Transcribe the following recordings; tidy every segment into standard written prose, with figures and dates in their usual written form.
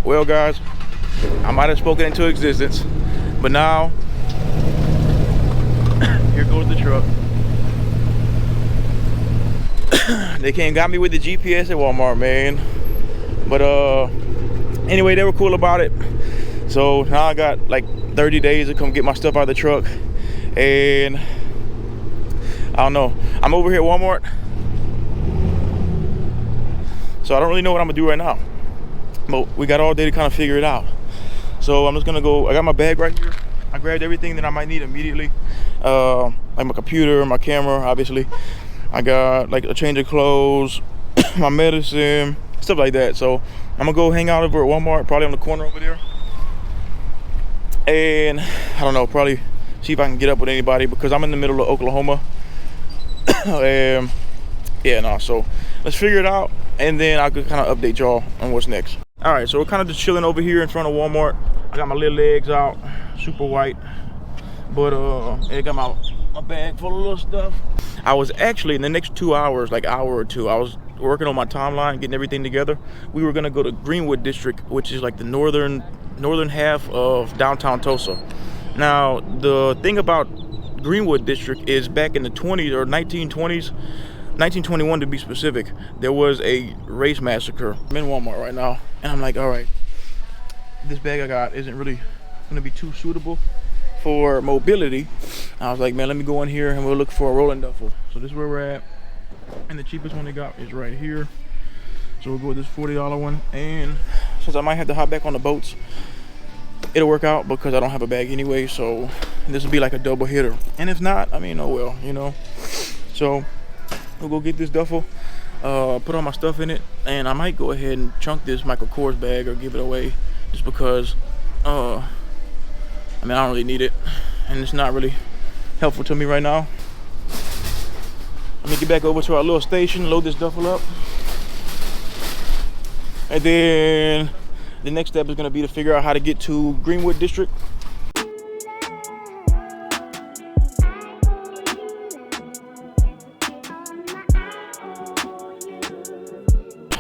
Well, guys, I might have spoken into existence, but now here goes the truck. They came got me with the GPS at Walmart, man. But anyway, they were cool about it. So now I got like 30 days to come get my stuff out of the truck. And I don't know, I'm over here at Walmart, so I don't really know what I'm gonna do right now. But we got all day to kind of figure it out. So I'm just gonna go. I got my bag right here. I grabbed everything that I might need immediately, like my computer, my camera, obviously. I got like a change of clothes, my medicine, stuff like that. So I'm gonna go hang out over at Walmart, probably on the corner over there. And I don't know, probably see if I can get up with anybody because I'm in the middle of Oklahoma. Yeah, no, so let's figure it out, and then I could kind of update y'all on what's next. All right, so we're kind of just chilling over here in front of Walmart. I got my little legs out, super white, but I got my bag full of little stuff. I was actually, in the next 2 hours, like hour or two, I was working on my timeline, getting everything together. We were gonna go to Greenwood district, which is like the northern half of downtown Tulsa. Now, the thing about Greenwood district is back in the 20s or 1920s, 1921 to be specific, there was a race massacre. I'm in Walmart right now, and I'm like, all right, this bag I got isn't really gonna be too suitable for mobility. I was like, man, let me go in here and we'll look for a rolling duffel. So this is where we're at, and the cheapest one they got is right here. So we'll go with this $40 one, and since I might have to hop back on the boats, it'll work out because I don't have a bag anyway, so this will be like a double hitter. And if not, I mean, oh well, you know. So we'll go get this duffel, put all my stuff in it, and I might go ahead and chunk this Michael Kors bag or give it away just because I mean, I don't really need it and it's not really helpful to me right now. Let me get back over to our little station, load this duffel up, and then the next step is going to be to figure out how to get to Greenwood district.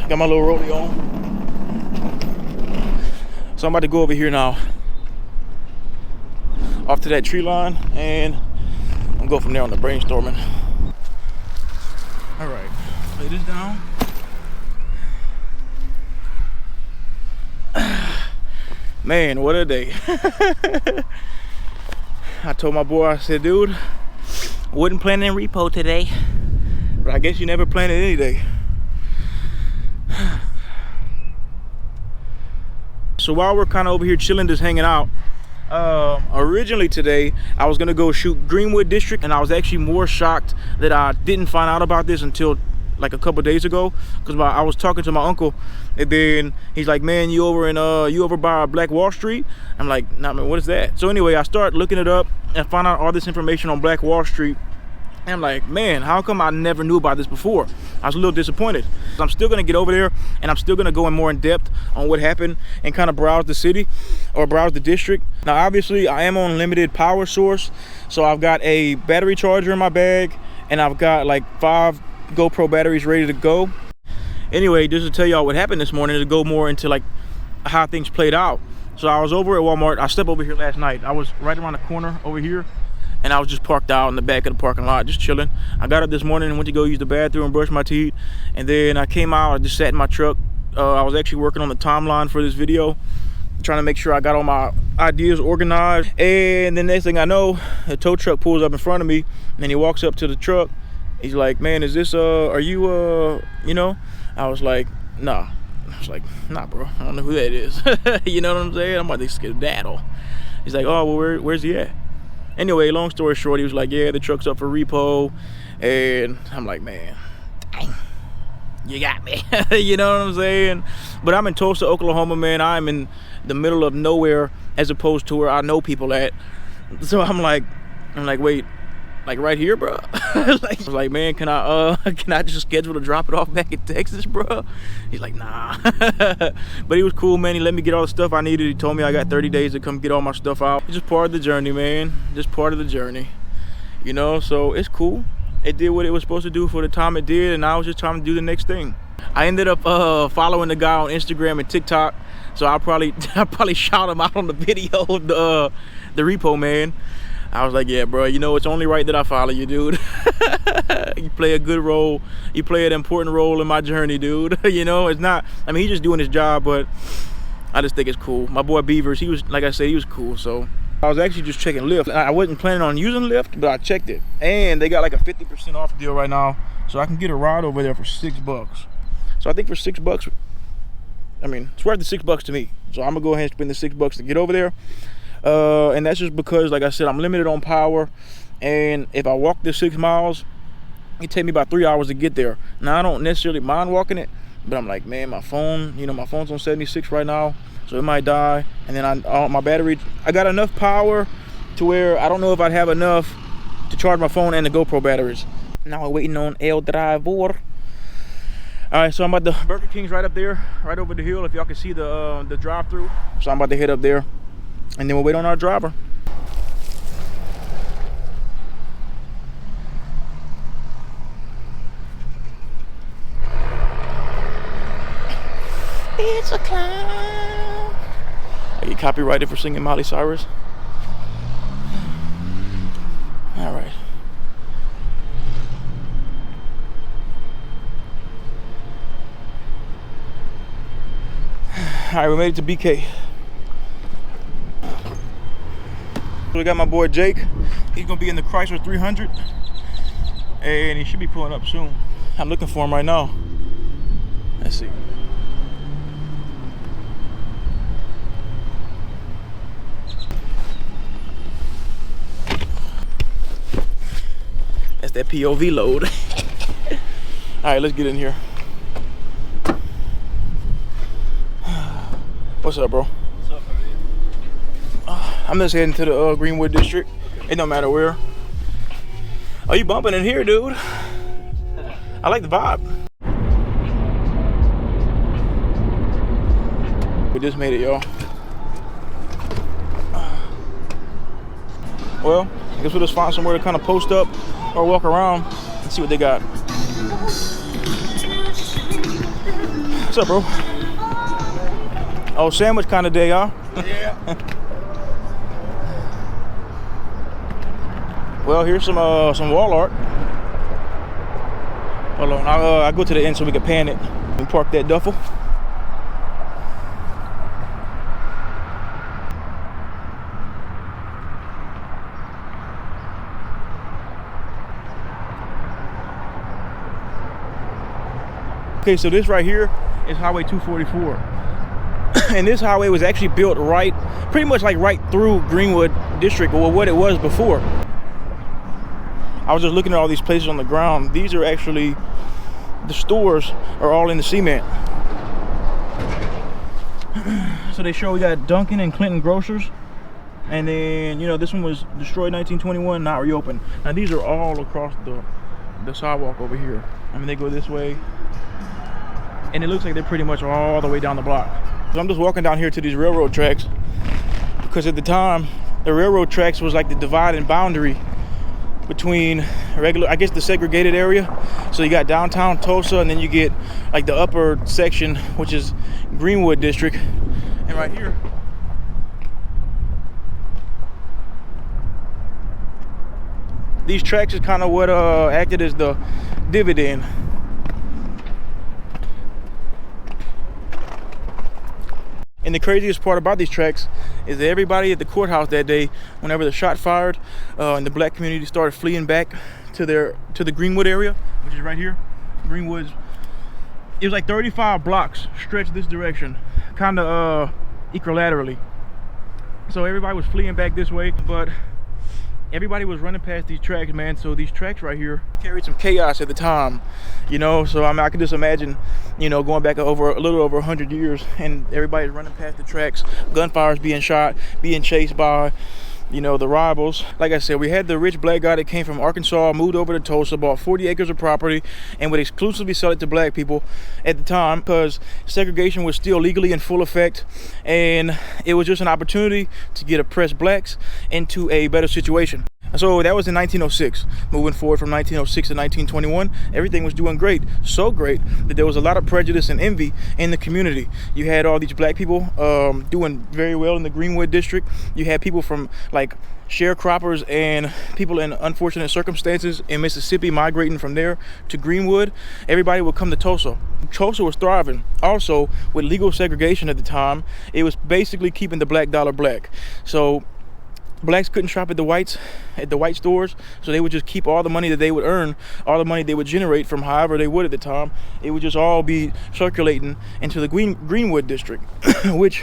Got my little rollie on. So I'm about to go over here now, off to that tree line, and I'm gonna go from there on the brainstorming. All right, lay this down. Man, what a day. I told my boy, I said, dude, wasn't planning repo today, but I guess you never planned it any day. So while we're kind of over here chilling, just hanging out, originally today I was gonna go shoot Greenwood district, and I was actually more shocked that I didn't find out about this until like a couple days ago, because I was talking to my uncle, and then he's like, man, you over by Black Wall Street? I'm like, nah, man, what is that? So anyway, I start looking it up and find out all this information on Black Wall Street, and I'm like, man, how come I never knew about this before? I was a little disappointed. I'm still gonna get over there, and I'm still gonna go in more in depth on what happened and kind of browse the city or browse the district. Now, obviously, I am on limited power source, so I've got a battery charger in my bag, and I've got like 5 GoPro batteries ready to go. Anyway, just to tell y'all what happened this morning, to go more into like how things played out. So I was over at Walmart. I stepped over here last night. I was right around the corner over here, and I was just parked out in the back of the parking lot, just chilling. I got up this morning and went to go use the bathroom and brush my teeth, and then I came out. I just sat in my truck. I was actually working on the timeline for this video, trying to make sure I got all my ideas organized. And the next thing I know, a tow truck pulls up in front of me, and he walks up to the truck. He's like, man, is this are you you know? I was like, nah. I was like, nah, bro, I don't know who that is. You know what I'm saying? I'm about to skedaddle. He's like, oh, well, where's he at? Anyway, long story short, he was like, yeah, the truck's up for repo. And I'm like, man, dang, you got me. You know what I'm saying? But I'm in Tulsa, Oklahoma, man. I'm in the middle of nowhere as opposed to where I know people at. So I'm like, wait, like right here, bro? Like, I was like, man, can I just schedule to drop it off back in Texas, bro? He's like, nah. But he was cool, man. He let me get all the stuff I needed. He told me I got 30 days to come get all my stuff out. It's just part of the journey, man. Just part of the journey, you know? So it's cool. It did what it was supposed to do for the time it did, and now it's just time to do the next thing. I ended up following the guy on Instagram and TikTok, so I'll probably shout him out on the video of the repo man. I was like, yeah, bro, you know, it's only right that I follow you, dude. You play a good role. You play an important role in my journey, dude. You know, it's not, I mean, he's just doing his job, but I just think it's cool. My boy Beavers, he was, like I said, he was cool. So I was actually just checking Lyft. I wasn't planning on using Lyft, but I checked it. And they got like a 50% off deal right now. So I can get a ride over there for $6. So I think for $6, I mean, it's worth the $6 to me. So I'm gonna go ahead and spend the $6 to get over there. And that's just because, like I said, I'm limited on power, and if I walk the 6 miles, it take me about 3 hours to get there. Now I don't necessarily mind walking it, but I'm like, man, my phone, you know, my phone's on 76 right now, so it might die. And then my battery, I got enough power to where I don't know if I'd have enough to charge my phone and the GoPro batteries. Now we're waiting on El Driver. All right, so I'm about the Burger King's right up there, right over the hill, if y'all can see the drive-through. So I'm about to head up there, and then we'll wait on our driver. It's a clown. I get copyrighted for singing Miley Cyrus. All right. All right, we made it to BK. We got my boy Jake. He's gonna be in the Chrysler 300, and he should be pulling up soon. I'm looking for him right now. Let's see. That's that POV load. All right, let's get in here. What's up, bro? What's up, how I'm just heading to the Greenwood district. It don't matter where. Oh, you bumping in here, dude? I like the vibe. We just made it, y'all. Well, I guess we'll just find somewhere to kind of post up or walk around and see what they got. What's up, bro? Oh, sandwich kind of day, huh? Yeah. Well, here's some wall art. Hold on, I'll go to the end so we can pan it and park that duffel. Okay, so this right here is Highway 244. And this highway was actually built pretty much like right through Greenwood district, or what it was before. I was just looking at all these places on the ground. These are actually, the stores are all in the cement. So they show we got Dunkin' and Clinton Grocers. And then, you know, this one was destroyed 1921, not reopened. Now these are all across the sidewalk over here. I mean, they go this way. And it looks like they're pretty much all the way down the block. So I'm just walking down here to these railroad tracks, because at the time, the railroad tracks was like the dividing boundary between I guess the segregated area. So you got downtown Tulsa, and then you get like the upper section, which is Greenwood district. And right here, these tracks is kind of what acted as the dividend. And the craziest part about these tracks is that everybody at the courthouse that day, whenever the shot fired, and the black community started fleeing back to the Greenwood area, which is right here. Greenwood, it was like 35 blocks stretched this direction, kind of equilaterally. So everybody was fleeing back this way, but everybody was running past these tracks, man. So these tracks right here carried some chaos at the time, you know. So I mean, I can just imagine, you know, going back a little over 100 years, and everybody's running past the tracks, gunfires being shot, being chased by, you know, the rivals. Like I said, we had the rich black guy that came from Arkansas, moved over to Tulsa, bought 40 acres of property, and would exclusively sell it to black people at the time, because segregation was still legally in full effect, and it was just an opportunity to get oppressed blacks into a better situation. So that was in 1906. Moving forward from 1906 to 1921, everything was doing great. So great that there was a lot of prejudice and envy in the community. You had all these black people doing very well in the Greenwood district. You had people from like sharecroppers and people in unfortunate circumstances in Mississippi migrating from there to Greenwood. Everybody would come to Tulsa. Tulsa was thriving. Also, with legal segregation at the time, it was basically keeping the black dollar black. So blacks couldn't shop at the white stores, so they would just keep all the money that they would earn, all the money they would generate from however they would at the time. It would just all be circulating into the Greenwood district, which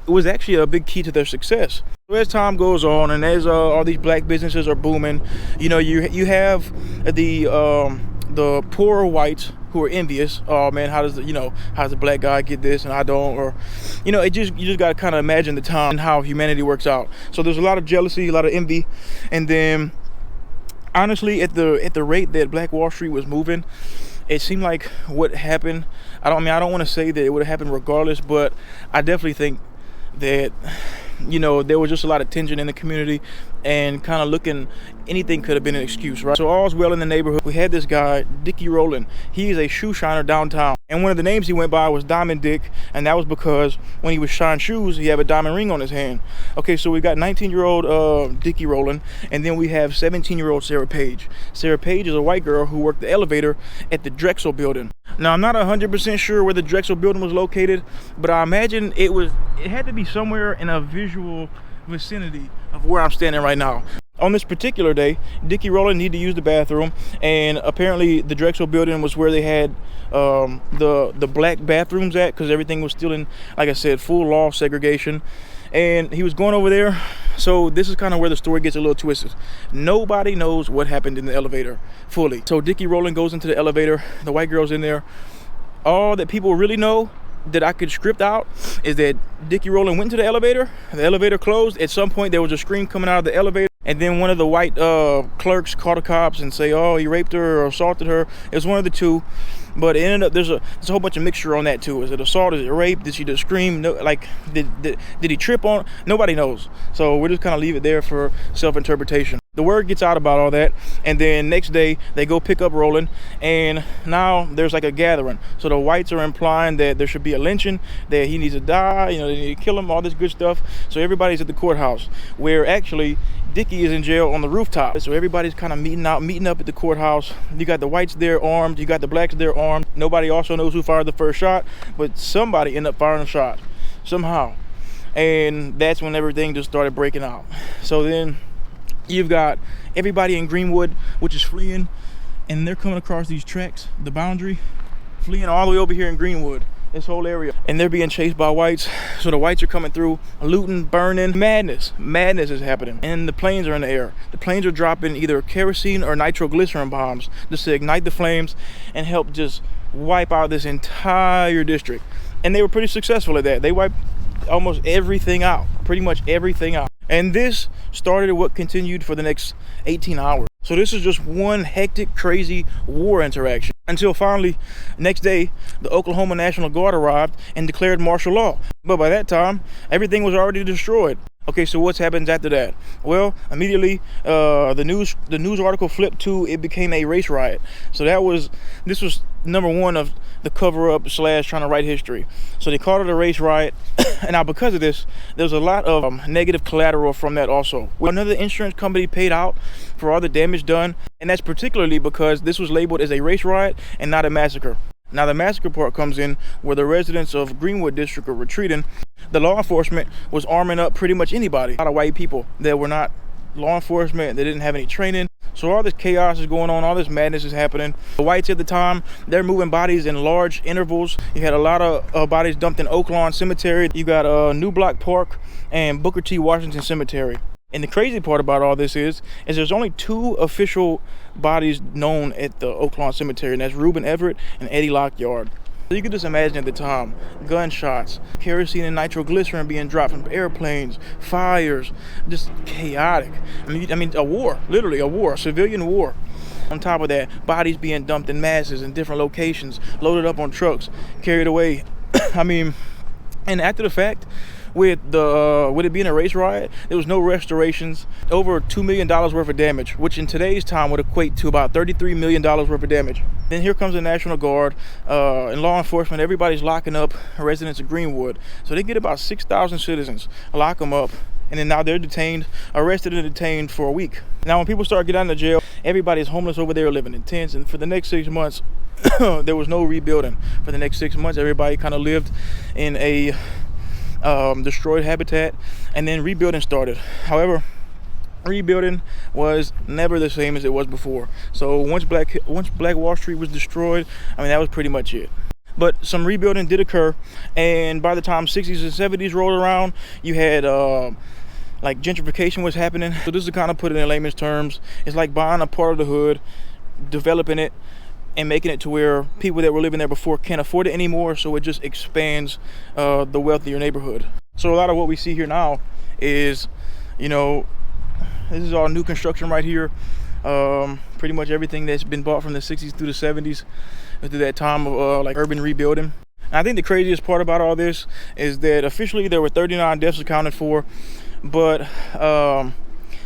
was actually a big key to their success. So as time goes on, and as all these black businesses are booming, you know, you have the poorer whites who are envious. Oh man, how's the black guy get this and I don't? Or, you know, you just gotta kind of imagine the time and how humanity works out. So there's a lot of jealousy, a lot of envy, and then honestly, at the rate that Black Wall Street was moving, it seemed like what happened. I don't want to say that it would have happened regardless, but I definitely think that, you know, there was just a lot of tension in the community, and kind of looking, anything could have been an excuse, right? So all's well in the neighborhood. We had this guy, Dickie Rowland. He's a shoe shiner downtown, and one of the names he went by was Diamond Dick, and that was because when he was shining shoes, he had a diamond ring on his hand. Okay, so we got 19-year-old Dickie Rowland, and then we have 17-year-old Sarah Page. Sarah Page is a white girl who worked the elevator at the Drexel building. Now, I'm not 100% sure where the Drexel building was located, but I imagine it had to be somewhere in a visual vicinity of where I'm standing right now. On this particular day, Dickie Rowland needed to use the bathroom, and apparently the Drexel building was where they had the black bathrooms at, because everything was still in, like I said, full law segregation. And he was going over there. So this is kind of where the story gets a little twisted. Nobody knows what happened in the elevator fully. So Dickie Rowland goes into the elevator, the white girl's in there. All that people really know that I could script out is that Dickie Rowland went to the elevator closed. At some point there was a scream coming out of the elevator, and then one of the white clerks called the cops and say, oh, he raped her or assaulted her. It was one of the two, but it ended up there's a whole bunch of mixture on that too. Is it assault? Is it rape? Did she just scream? No, like did he trip on? Nobody knows. So we're just kind of leave it there for self-interpretation. The word gets out about all that, and then next day they go pick up Rowland, and now there's like a gathering. So the whites are implying that there should be a lynching, that he needs to die, you know, they need to kill him, all this good stuff. So everybody's at the courthouse, where actually Dickie is in jail on the rooftop. So everybody's kind of meeting up at the courthouse. You got the whites there armed, you got the blacks there armed. Nobody also knows who fired the first shot, but somebody ended up firing a shot somehow, and that's when everything just started breaking out. So then you've got everybody in Greenwood, which is fleeing, and they're coming across these tracks, the boundary, fleeing all the way over here in Greenwood, this whole area, and they're being chased by whites. So the whites are coming through, looting, burning. Madness is happening, and the planes are in the air. The planes are dropping either kerosene or nitroglycerin bombs just to ignite the flames and help just wipe out this entire district. And they were pretty successful at that. They wiped almost everything out, pretty much everything out. And this started what continued for the next 18 hours. So this is just one hectic, crazy war interaction, until finally, next day, the Oklahoma National Guard arrived and declared martial law. But by that time, everything was already destroyed. Okay, so what happens after that? Well, immediately the news article flipped to it became a race riot. So this was number one of the cover-up / trying to write history. So they called it a race riot. And now because of this, there's a lot of negative collateral from that also. Another insurance company paid out for all the damage done, and that's particularly because this was labeled as a race riot and not a massacre. Now the massacre part comes in where the residents of Greenwood district are retreating. The law enforcement was arming up pretty much anybody. A lot of white people that were not law enforcement, they didn't have any training. So all this chaos is going on, all this madness is happening. The whites at the time, they're moving bodies in large intervals. You had a lot of bodies dumped in Oak Lawn Cemetery. You got New Block Park and Booker T. Washington Cemetery. And the crazy part about all this is there's only two official bodies known at the Oak Lawn Cemetery, and that's Reuben Everett and Eddie Lockyard. So you could just imagine at the time, gunshots, kerosene and nitroglycerin being dropped from airplanes, fires, just chaotic. I mean, a war, literally a war, a civilian war. On top of that, bodies being dumped in masses in different locations, loaded up on trucks, carried away. I mean, and after the fact, with it being a race riot, there was no restorations. Over $2 million worth of damage, which in today's time would equate to about $33 million worth of damage. Then here comes the National Guard and law enforcement. Everybody's locking up residents of Greenwood. So they get about 6,000 citizens, lock them up, and then now they're arrested and detained for a week. Now when people start getting out of jail, everybody's homeless over there, living in tents, and for the next 6 months, there was no rebuilding. For the next 6 months, everybody kind of lived in a destroyed habitat, and then rebuilding started. However, rebuilding was never the same as it was before. So once Black Wall Street was destroyed, I mean, that was pretty much it. But some rebuilding did occur, and by the time 60s and 70s rolled around, you had like gentrification was happening. So this is to kind of put it in layman's terms. It's like buying a part of the hood, developing it, and making it to where people that were living there before can't afford it anymore, so it just expands the wealth of your neighborhood. So a lot of what we see here now is, you know, this is all new construction right here. Pretty much everything that's been bought from the 60s through the 70s through that time of like urban rebuilding. And I think the craziest part about all this is that officially there were 39 deaths accounted for, but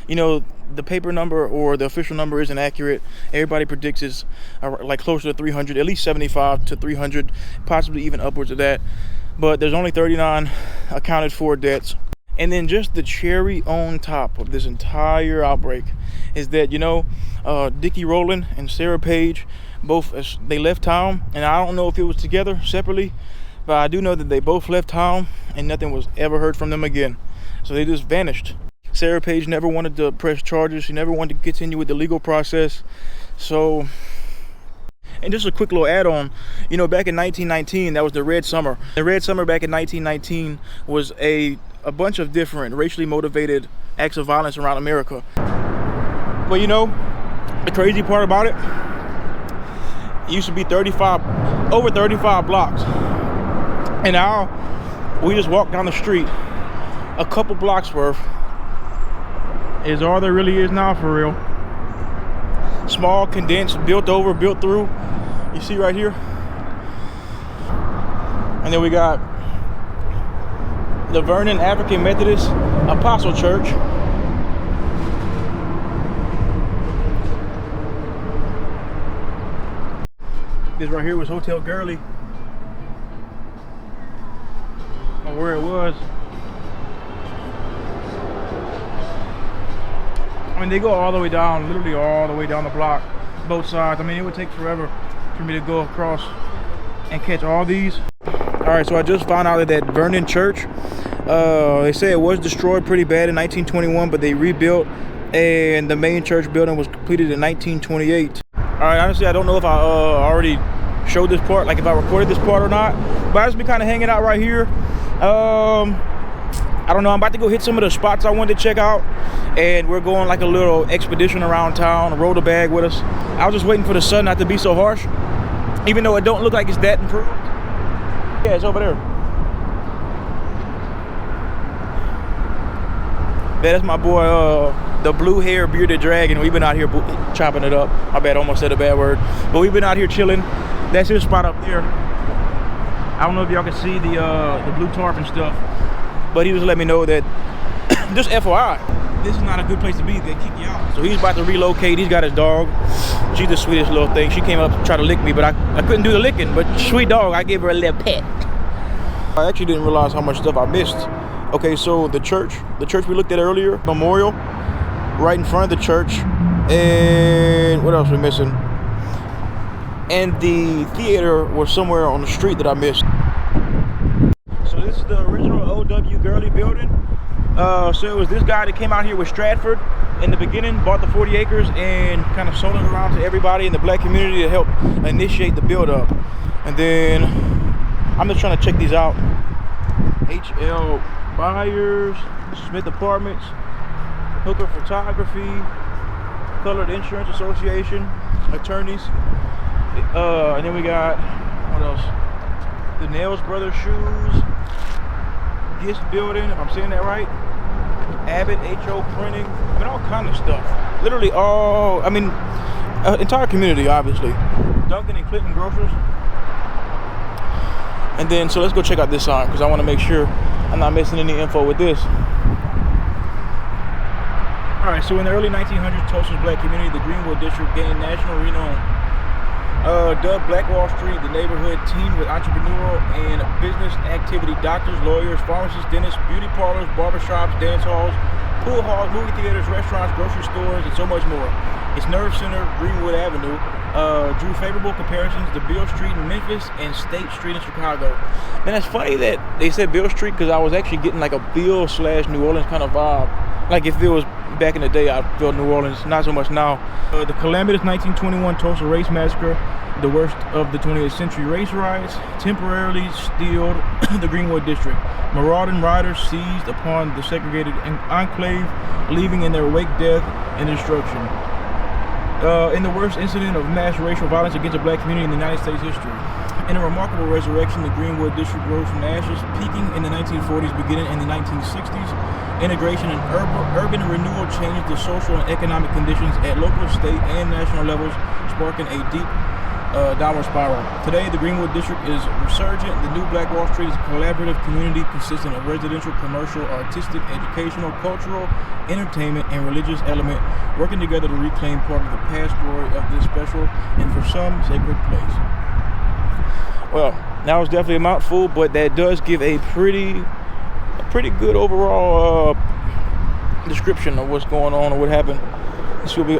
you know, the paper number or the official number isn't accurate. Everybody predicts it's like closer to 300, at least 75 to 300, possibly even upwards of that. But there's only 39 accounted for deaths. And then just the cherry on top of this entire outbreak is that, you know, Dickie Rowland and Sarah Page, both, they left town, and I don't know if it was together, separately, but I do know that they both left town and nothing was ever heard from them again. So they just vanished. Sarah Page never wanted to press charges. She never wanted to continue with the legal process. So, and just a quick little add-on, you know, back in 1919, that was the Red Summer. The Red Summer back in 1919 was a bunch of different racially motivated acts of violence around America. But you know, the crazy part about it used to be over 35 blocks. And now we just walk down the street a couple blocks worth is all there really is now, for real. Small, condensed, built over, built through. You see right here. And then we got the Vernon African Methodist Apostle Church. This right here was Hotel Gurley, or where it was. I mean, they go all the way down, literally all the way down the block, both sides. I mean, it would take forever for me to go across and catch all these. All right, so I just found out that Vernon Church, they say it was destroyed pretty bad in 1921, but they rebuilt, and the main church building was completed in 1928. All right, honestly, I don't know if I already showed this part, like if I recorded this part or not, but I just been kind of hanging out right here. I don't know, I'm about to go hit some of the spots I wanted to check out, and we're going like a little expedition around town, roll the bag with us. I was just waiting for the sun not to be so harsh, even though it don't look like it's that improved. Yeah, it's over there. That's my boy, the blue hair bearded dragon. We've been out here chopping it up. My bad, I almost said a bad word. But we've been out here chilling. That's his spot up there. I don't know if y'all can see the blue tarp and stuff, but he just let me know that, just FYI, this is not a good place to be. They kick you out. So he's about to relocate. He's got his dog. She's the sweetest little thing. She came up to try to lick me, but I couldn't do the licking. But sweet dog, I gave her a little pet. I actually didn't realize how much stuff I missed. Okay, so the church we looked at earlier, memorial, right in front of the church, and what else we missing? And the theater was somewhere on the street that I missed. So this is the original O.W. Gurley building. So it was this guy that came out here with Stratford in the beginning, bought the 40 acres and kind of sold it around to everybody in the black community to help initiate the build up. And then I'm just trying to check these out. H.L. Byers, Smith Apartments, Hooker Photography, Colored Insurance Association, attorneys. And then we got, what else? The Nails Brothers Shoes, Gist Building, if I'm saying that right. Abbott H.O. Printing, I mean, all kind of stuff. Literally all, I mean, entire community, obviously. Duncan and Clinton Grocers. And then, so let's go check out this sign, because I want to make sure I'm not missing any info with this. All right, so in the early 1900s, Tulsa's black community, the Greenwood district, gained national renown. Dubbed Black Wall Street, the neighborhood teemed with entrepreneurial and business activity. Doctors, lawyers, pharmacists, dentists, beauty parlors, barbershops, dance halls, pool halls, movie theaters, restaurants, grocery stores, and so much more. Its nerve center, Greenwood Avenue, drew favorable comparisons to Beale Street in Memphis and State Street in Chicago. Man, it's funny that they said Beale Street because I was actually getting like a Beale/New Orleans kind of vibe. Like if it was back in the day, I felt New Orleans, not so much now. The calamitous 1921 Tulsa race massacre, the worst of the 20th century race riots, temporarily stilled the Greenwood district. Marauding riders seized upon the segregated enclave, leaving in their wake death and destruction. In the worst incident of mass racial violence against a black community in the United States history. In a remarkable resurrection, the Greenwood district rose from the ashes, peaking in the 1940s, beginning in the 1960s. Integration and urban renewal changed the social and economic conditions at local, state, and national levels, sparking a deep downward spiral. Today, the Greenwood district is resurgent. The new Black Wall Street is a collaborative community consisting of residential, commercial, artistic, educational, cultural, entertainment, and religious element, working together to reclaim part of the past glory of this special and for some sacred place. Well, that was definitely a mouthful, but that does give a pretty good overall description of what's going on or what happened. This will be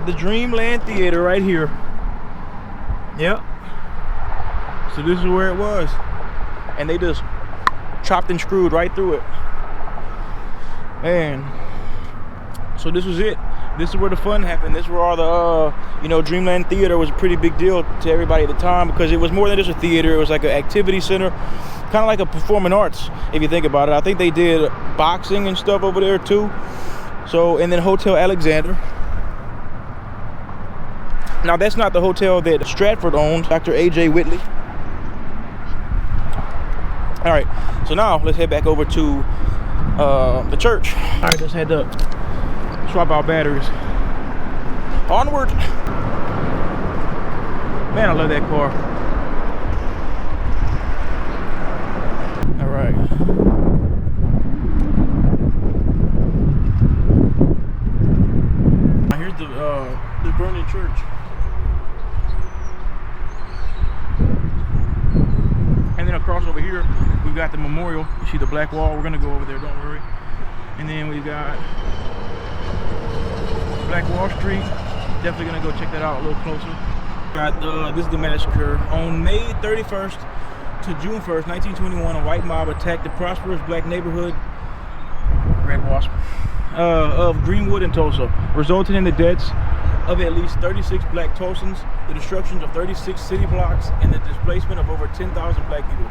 the Dreamland Theater right here. Yep. So this is where it was, and they just chopped and screwed right through it. Man. So this was it. This is where the fun happened. This is where all the, Dreamland Theater was a pretty big deal to everybody at the time because it was more than just a theater. It was like an activity center, kind of like a performing arts, if you think about it. I think they did boxing and stuff over there too. So, and then Hotel Alexander. Now, that's not the hotel that Stratford owns, Dr. A.J. Whitley. All right, so now let's head back over to the church. All right, let's head up. Swap out batteries. Onward. Man, I love that car. All right. Now here's the burning church. And then across over here, we've got the memorial. You see the black wall. We're gonna go over there, don't worry. And then we got Black Wall Street. Definitely gonna go check that out a little closer. This is the massacre. On May 31st to June 1st, 1921, a white mob attacked the prosperous black neighborhood, Red Wasp, of Greenwood and Tulsa, resulting in the deaths of at least 36 black Tulsans, the destruction of 36 city blocks, and the displacement of over 10,000 black people.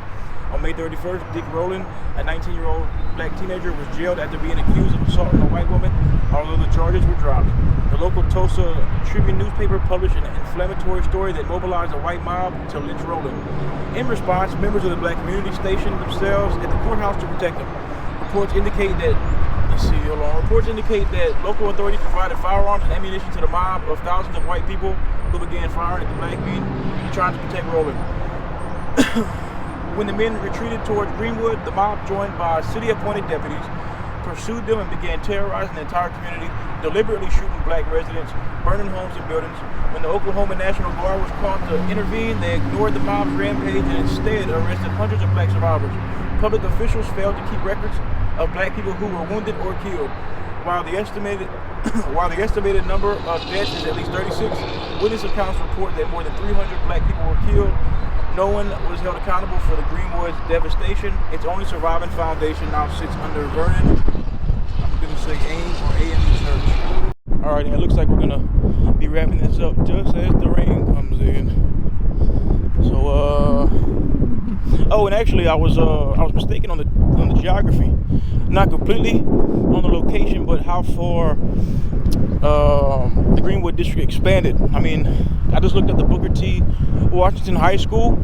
On May 31st, Dick Rowland, a 19-year-old black teenager, was jailed after being accused of assaulting a white woman, although the charges were dropped. The local Tulsa Tribune newspaper published an inflammatory story that mobilized a white mob to lynch Rowland. In response, members of the black community stationed themselves at the courthouse to protect him. Reports indicate that local authorities provided firearms and ammunition to the mob of thousands of white people who began firing at the black men trying to protect Rowland. When the men retreated towards Greenwood, the mob, joined by city-appointed deputies, pursued them and began terrorizing the entire community, deliberately shooting black residents, burning homes and buildings. When the Oklahoma National Guard was called to intervene, they ignored the mob's rampage and instead arrested hundreds of black survivors. Public officials failed to keep records of black people who were wounded or killed. While the estimated number of deaths is at least 36, witness accounts report that more than 300 black people were killed. No one was held accountable for the Greenwood's devastation. Its only surviving foundation now sits under Vernon, I'm going to say AIM or AME Church. All right, and it looks like we're going to be wrapping this up just as the rain comes in. So, oh, and actually I was mistaken on the geography. Not completely on the location, but how far the Greenwood district expanded. I mean, I just looked at the Booker T. Washington High School,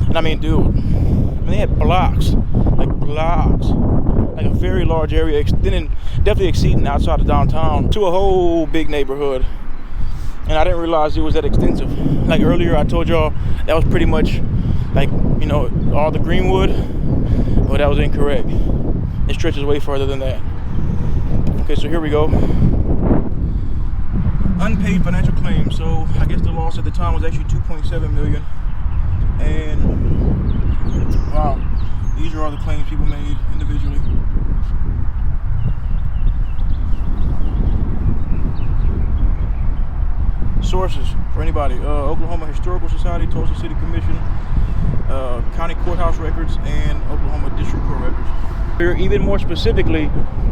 and I mean, dude, they had blocks, like a very large area, extending, definitely exceeding outside of downtown to a whole big neighborhood. And I didn't realize it was that extensive. Like earlier, I told y'all that was pretty much like, all the Greenwood. Well, that was incorrect. It stretches way further than that. Okay, so here we go. Unpaid financial claims. So I guess the loss at the time was actually 2.7 million. And wow, these are all the claims people made individually. Sources for anybody: Oklahoma Historical Society, Tulsa City Commission, County Courthouse records, and Oklahoma District Court records. Here, even more specifically,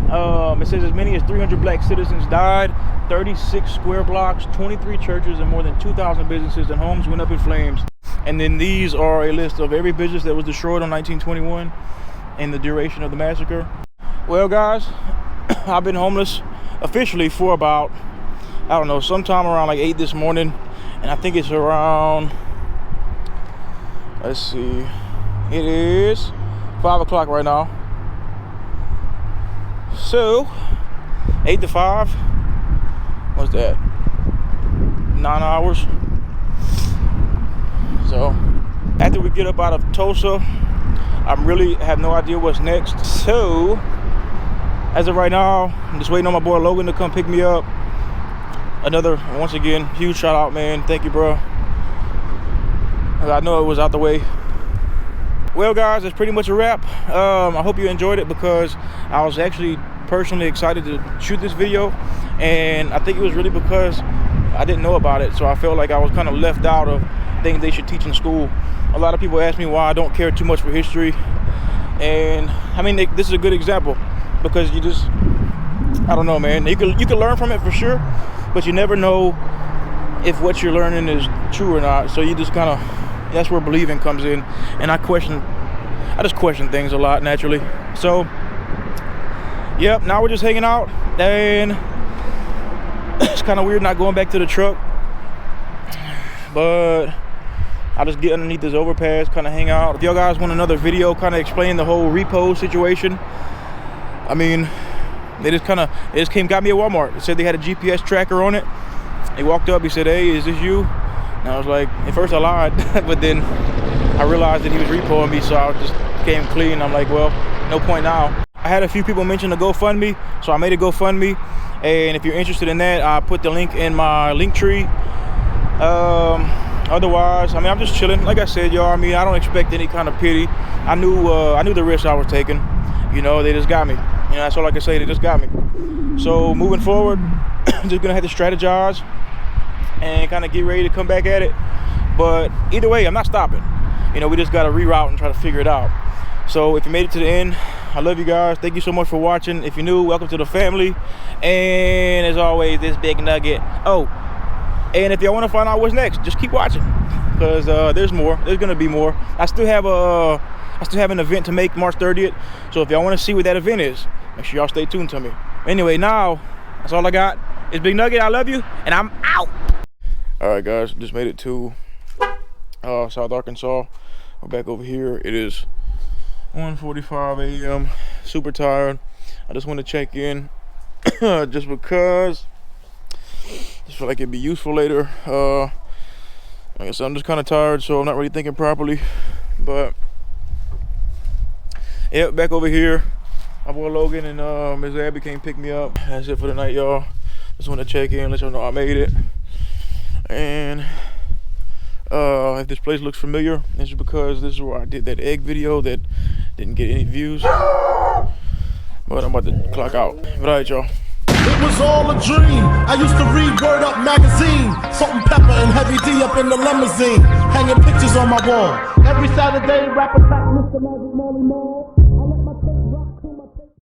it says as many as 300 black citizens died, 36 square blocks, 23 churches, and more than 2,000 businesses and homes went up in flames. And then these are a list of every business that was destroyed on 1921 and the duration of the massacre. Well, guys, I've been homeless officially for about, I don't know, sometime around like 8 this morning. And I think it's around, let's see, it is 5 o'clock right now. So 8 to 5, what's that, 9 hours. So after we get up out of Tulsa, I really have no idea what's next. So as of right now, I'm just waiting on my boy Logan to come pick me up. Another, once again, huge shout out, man. Thank you, bro. I know it was out the way. Well, guys, that's pretty much a wrap. I hope you enjoyed it, because I was actually personally excited to shoot this video, and I think it was really because I didn't know about it, so I felt like I was kind of left out of things they should teach in school. A lot of people ask me why I don't care too much for history, and I mean, this is a good example, because you just, I don't know, man, you can learn from it for sure, but you never know if what you're learning is true or not. So you just kind of, that's where believing comes in, and I just question things a lot naturally. So yep, now we're just hanging out, and it's kind of weird not going back to the truck, but I'll just get underneath this overpass, kind of hang out. If y'all guys want another video kind of explaining the whole Repoed situation, I mean, they just got me at Walmart. It said they had a GPS tracker on it. He walked up, he said, "Hey, is this you?" And I was like, at first I lied, but then I realized that he was repoing me, so I just came clean. I'm like, well, no point now. I had a few people mention the GoFundMe, so I made a GoFundMe, and if you're interested in that, I put the link in my link tree. Otherwise, I mean, I'm just chilling. Like I said, y'all, I mean, I don't expect any kind of pity. I knew the risk I was taking. You know, they just got me. You know, that's all I can say. They just got me. So moving forward, I'm just gonna have to strategize and kind of get ready to come back at it. But either way, I'm not stopping. You know, we just gotta reroute and try to figure it out. So if you made it to the end, I love you guys. Thank you so much for watching. If you're new, welcome to the family. And as always, this big nugget. Oh, and if y'all want to find out what's next, just keep watching, because there's more. There's gonna be more. I still have an event to make March 30th. So if y'all want to see what that event is, make sure y'all stay tuned to me. Anyway, now that's all I got. It's Big Nugget. I love you, and I'm out. All right, guys, just made it to South Arkansas. We're back over here. It is 1:45 a.m. Super tired. I just want to check in just because I just feel like it'd be useful later. Like I said, I'm just kind of tired, so I'm not really thinking properly. But yep, back over here. My boy Logan and Ms. Abby came pick me up. That's it for the night, y'all. Just want to check in, let y'all know I made it. And if this place looks familiar, it's because this is where I did that egg video that didn't get any views. But I'm about to clock out. But all right, y'all. It was all a dream. I used to read Word Up magazine. Salt and Pepper and Heavy D up in the limousine. Hanging pictures on my wall. Every Saturday, rap attack Mr. Magic Molly Mall.